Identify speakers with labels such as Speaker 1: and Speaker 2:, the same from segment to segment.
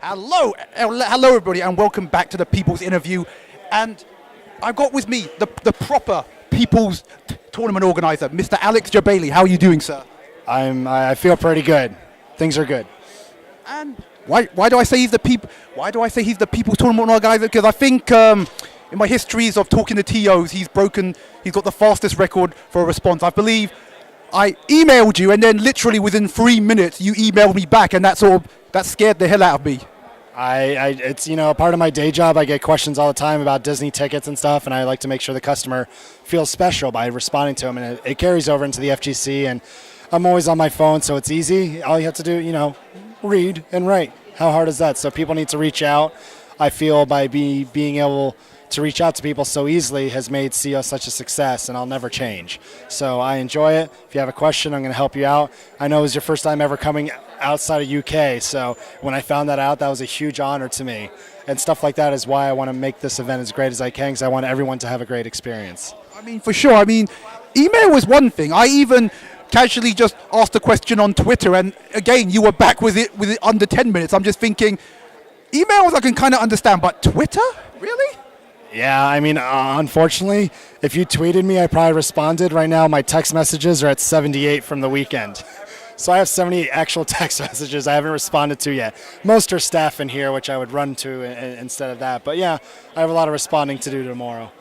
Speaker 1: Hello, everybody, and welcome back to the People's Interview. And I've got with me the proper People's Tournament organizer, Mr. Alex Jebailey. How are you doing, sir?
Speaker 2: I feel pretty good. Things are good.
Speaker 1: And why do I say he's the People's Tournament organizer? Because I think in my histories of talking to TOs, he's got the fastest record for a response. I believe I emailed you, and then literally within 3 minutes, you emailed me back, and that scared the hell out of me.
Speaker 2: It's a part of my day job. I get questions all the time about Disney tickets and stuff, and I like to make sure the customer feels special by responding to them, and it carries over into the FGC, and I'm always on my phone, so it's easy. All you have to do, read and write. How hard is that? So people need to reach out. I feel by being able to reach out to people so easily has made CEO such a success, and I'll never change. So I enjoy it. If you have a question, I'm going to help you out. I know it was your first time ever coming outside of UK, so when I found that out, that was a huge honor to me. And stuff like that is why I want to make this event as great as I can, because I want everyone to have a great experience.
Speaker 1: I mean, for sure. I mean, email was one thing. I even casually just asked a question on Twitter, and again, you were back with it under 10 minutes. I'm just thinking, emails I can kind of understand, but Twitter? Really?
Speaker 2: Yeah, I mean, unfortunately, if you tweeted me, I probably responded. Right now, my text messages are at 78 from the weekend. So I have 78 actual text messages I haven't responded to yet. Most are staff in here, which I would run to instead of that. But yeah, I have a lot of responding to do tomorrow.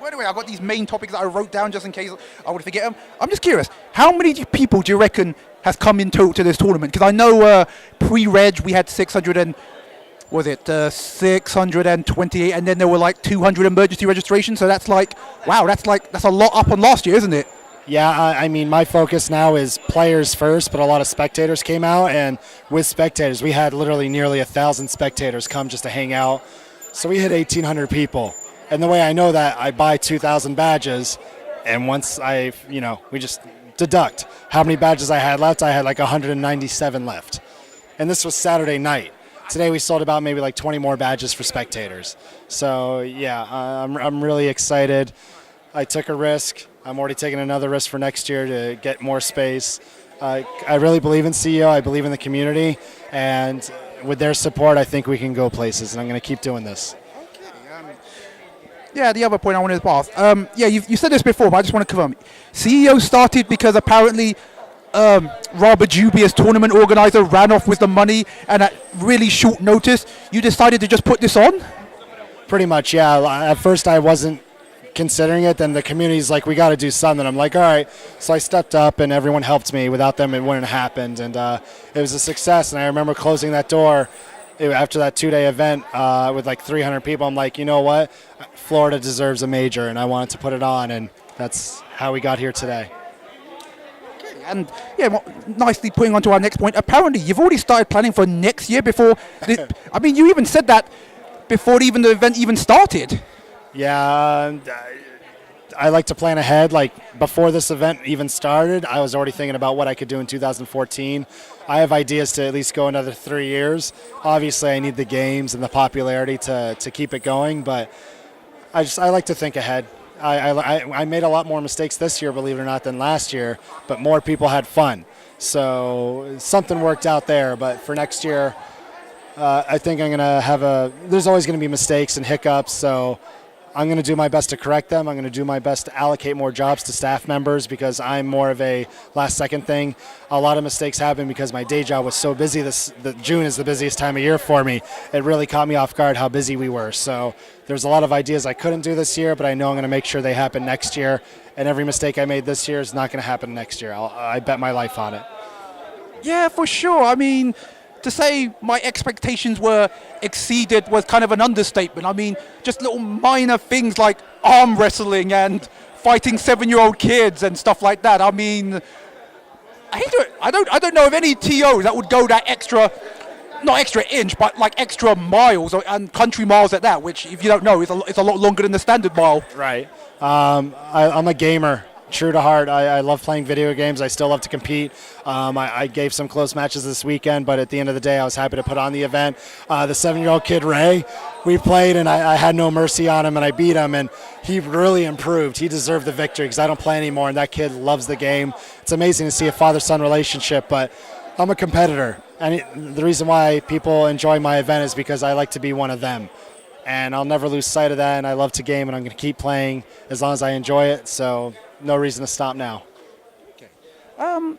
Speaker 1: Well, anyway, I've got these main topics that I wrote down just in case I would forget them. I'm just curious, how many people do you reckon has come in total to this tournament? Because I know pre-reg we had 628, and then there were like 200 emergency registrations. So that's like, wow, that's a lot up on last year, isn't it?
Speaker 2: Yeah, I mean, my focus now is players first, but a lot of spectators came out, and with spectators, we had literally nearly 1,000 spectators come just to hang out. So we hit 1,800 people. And the way I know that, I buy 2,000 badges, and once we just deduct how many badges I had left, I had like 197 left. And this was Saturday night. Today we sold about maybe like 20 more badges for spectators. So yeah, I'm really excited. I took a risk. I'm already taking another risk for next year to get more space. I really believe in CEO. I believe in the community. And with their support, I think we can go places. And I'm going to keep doing this.
Speaker 1: Yeah, the other point I wanted to pass. You said this before, but I just want to confirm. CEO started because apparently rather dubious tournament organizer ran off with the money, and at really short notice, you decided to just put this on?
Speaker 2: Pretty much, yeah. At first, I wasn't considering it. Then the community's like, we got to do something. I'm like, all right. So I stepped up, and everyone helped me. Without them, it wouldn't have happened. And it was a success. And I remember closing that door after that 2-day event with like 300 people. I'm like, you know what? Florida deserves a major, and I wanted to put it on, and that's how we got here today.
Speaker 1: And yeah, nicely putting on to our next point. Apparently, you've already started planning for next year before. I mean, you even said that before even the event even started.
Speaker 2: Yeah, I like to plan ahead. Like before this event even started, I was already thinking about what I could do in 2014. I have ideas to at least go another 3 years. Obviously, I need the games and the popularity to keep it going, but I like to think ahead. I made a lot more mistakes this year, believe it or not, than last year, but more people had fun. So something worked out there, but for next year, I think I'm going to there's always going to be mistakes and hiccups, so I'm going to do my best to correct them. I'm going to do my best to allocate more jobs to staff members because I'm more of a last-second thing. A lot of mistakes happen because my day job was so busy. June is the busiest time of year for me. It really caught me off guard how busy we were. So there's a lot of ideas I couldn't do this year, but I know I'm going to make sure they happen next year. And every mistake I made this year is not going to happen next year. I bet my life on it.
Speaker 1: Yeah, for sure. I mean, to say my expectations were exceeded was kind of an understatement. I mean, just little minor things like arm wrestling and fighting 7-year-old kids and stuff like that. I mean, I don't know of any TO that would go that extra, not extra inch, but like extra miles and country miles at that, which if you don't know, is a lot longer than the standard mile.
Speaker 2: Right. I'm a gamer. true to heart. I love playing video games. I still love to compete. I gave some close matches this weekend, but at the end of the day, I was happy to put on the event. The 7-year-old kid, Ray, we played, and I had no mercy on him, and I beat him, and he really improved. He deserved the victory because I don't play anymore, and that kid loves the game. It's amazing to see a father-son relationship, but I'm a competitor, and the reason why people enjoy my event is because I like to be one of them. And I'll never lose sight of that, and I love to game, and I'm going to keep playing as long as I enjoy it, so no reason to stop now.
Speaker 1: Okay.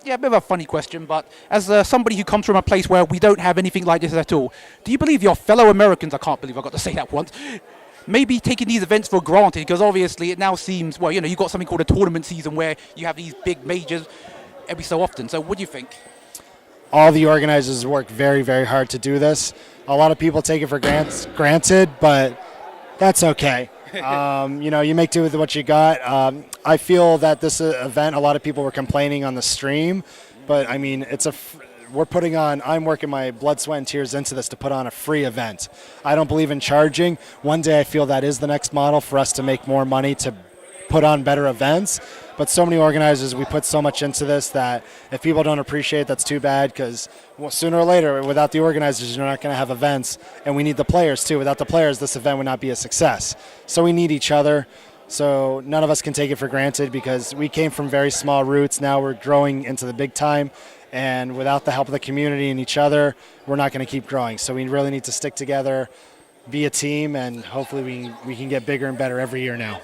Speaker 1: Yeah, a bit of a funny question, but as somebody who comes from a place where we don't have anything like this at all, do you believe your fellow Americans, I can't believe I got to say that once, maybe taking these events for granted? Because obviously it now seems, well, you've got something called a tournament season where you have these big majors every so often. So what do you think?
Speaker 2: All the organizers work very, very hard to do this. A lot of people take it for granted, but that's okay. You make do with what you got. I feel that this event, a lot of people were complaining on the stream, but I mean, I'm working my blood, sweat, and tears into this to put on a free event. I don't believe in charging. One day I feel that is the next model for us to make more money to put on better events. But so many organizers, we put so much into this that if people don't appreciate it, that's too bad, because sooner or later, without the organizers, you're not going to have events. And we need the players, too. Without the players, this event would not be a success. So we need each other. So none of us can take it for granted because we came from very small roots. Now we're growing into the big time. And without the help of the community and each other, we're not going to keep growing. So we really need to stick together, be a team, and hopefully we can get bigger and better every year now.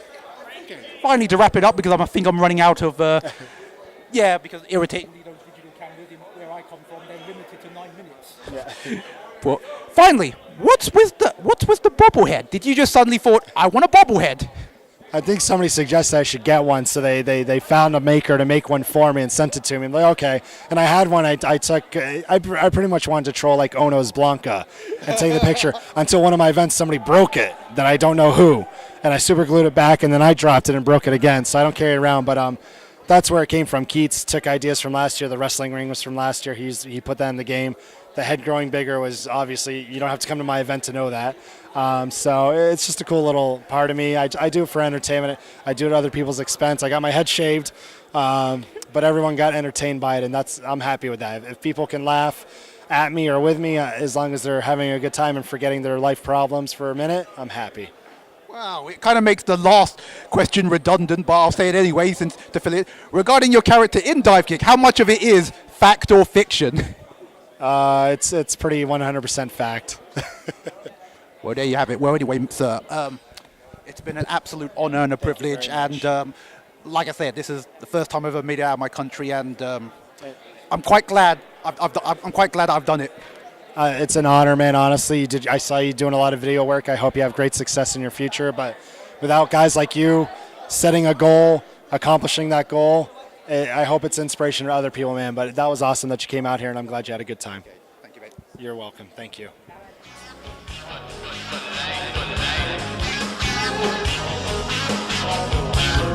Speaker 1: Finally, to wrap it up, because I think I'm running out of, because irritatingly, those digital cameras where I come from, they're limited to 9 minutes. Yeah. But finally, what's with the bobblehead? Did you just suddenly thought, I want a bobblehead?
Speaker 2: I think somebody suggested I should get one, so they found a maker to make one for me and sent it to me. I'm like, okay. And I had one. I pretty much wanted to troll like Ono's Blanca and take the picture until one of my events somebody broke it that I don't know who, and I super glued it back, and then I dropped it and broke it again. So I don't carry it around, but that's where it came from. Keats took ideas from last year. The wrestling ring was from last year. He put that in the game. The head growing bigger was obviously, you don't have to come to my event to know that. So it's just a cool little part of me. I do it for entertainment. I do it at other people's expense. I got my head shaved, but everyone got entertained by it, and I'm happy with that. If people can laugh at me or with me, as long as they're having a good time and forgetting their life problems for a minute, I'm happy.
Speaker 1: Wow, it kind of makes the last question redundant, but I'll say it anyway to fill it. Regarding your character in Dive Kick, how much of it is fact or fiction?
Speaker 2: It's pretty 100% fact.
Speaker 1: Well, there you have it. Well, anyway, sir, it's been an absolute honor and a privilege. And like I said, this is the first time I've ever made it out of my country, and I'm quite glad. I'm quite glad I've done it.
Speaker 2: It's an honor, man. Honestly, I saw you doing a lot of video work. I hope you have great success in your future. But without guys like you setting a goal, accomplishing that goal, I hope it's inspiration to other people, man. But that was awesome that you came out here, and I'm glad you had a good time.
Speaker 1: Okay. Thank you, mate.
Speaker 2: You're welcome. Thank you.